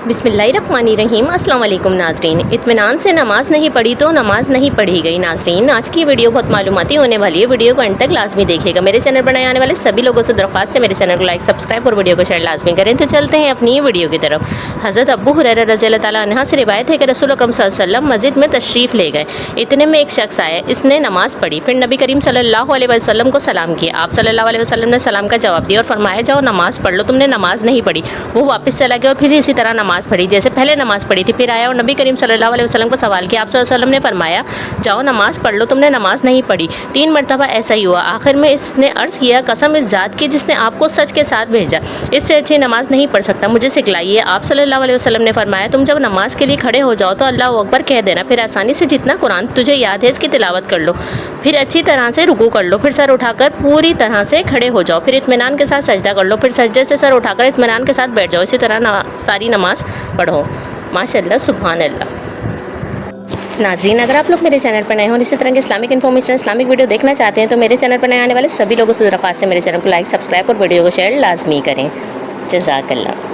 बिस्मिल्लाहिर्रहमानिर्रहीम। अस्सलाम वालेकुम नाज़रीन। इत्मीनान से नमाज़ नहीं पढ़ी तो नमाज़ नहीं पढ़ी गई। नाज़रीन, आज की वीडियो बहुत मालूमाती होने वाली है। वीडियो को अंत तक लाजमी देखिएगा। मेरे चैनल पर नए आने वाले सभी लोगों से दरख्वास्त है मेरे चैनल को लाइक सब्सक्राइब और वीडियो को शेयर लाजमी करें। तो चलते हैं अपनी वीडियो की तरफ। हज़रत अबू हुरैरा रज़ियल्लाहु ताला अन्हा से रिवायत है कि रसूल अकरम सल्लल्लाहु अलैहि वसल्लम मस्जिद में तशरीफ़ ले गए। इतने में एक शख्स आया, इसने नमाज़ पढ़ी, फिर नबी करीम सल्लल्लाहु अलैहि वसल्लम को सलाम किया। आप सल्लल्लाहु अलैहि वसल्लम ने सलाम का जवाब दिया और फरमाया, जाओ नमाज़ पढ़ लो, तुमने नमाज़ नहीं पढ़ी। वो वापस चला गया और फिर इसी तरह नमाज़ पढ़ी जैसे पहले नमाज़ पढ़ी थी। फिर आया और नबी करीम सल्लल्लाहु अलैहि वसल्लम को सवाल किया। आप सल्लल्लाहु अलैहि वसल्लम ने फरमाया, जाओ नमाज़ पढ़ लो, तुमने नमाज़ नहीं पढ़ी। 3 मरतबा ऐसा ही हुआ। आखिर में इसने अर्ज़ किया, कसम इस ज़ात की जिसने आपको सच के साथ भेजा, इससे अच्छी नमाज़ नहीं पढ़ सकता, मुझे सिखलाइए। आप सल्लल्लाहु अलैहि वसल्लम ने फरमाया, तुम जब नमाज़ के लिए खड़े हो जाओ तो अल्लाहु अकबर कह देना, फिर आसानी से जितना कुरान तुझे याद है इसकी तिलावत कर लो, फिर अच्छी तरह से रुकू कर लो, फिर सर उठाकर पूरी तरह से खड़े हो जाओ, फिर इत्मीनान के साथ सजदा कर लो, फिर सजदे से सर उठाकर इत्मीनान के साथ बैठ जाओ। इसी तरह सारी नमाज़ पढ़ो। माशाअल्लाह, सुभान अल्लाह। नाज़रीन, अगर आप लोग मेरे चैनल पर नए हो और इसी तरह के इस्लामिक इन्फॉर्मेशन इस्लामिक वीडियो देखना चाहते हैं तो मेरे चैनल पर नए आने वाले सभी लोगों से दरख्वास्त है मेरे चैनल को लाइक सब्सक्राइब और वीडियो को शेयर लाजमी करें। जज़ाकल्लाह।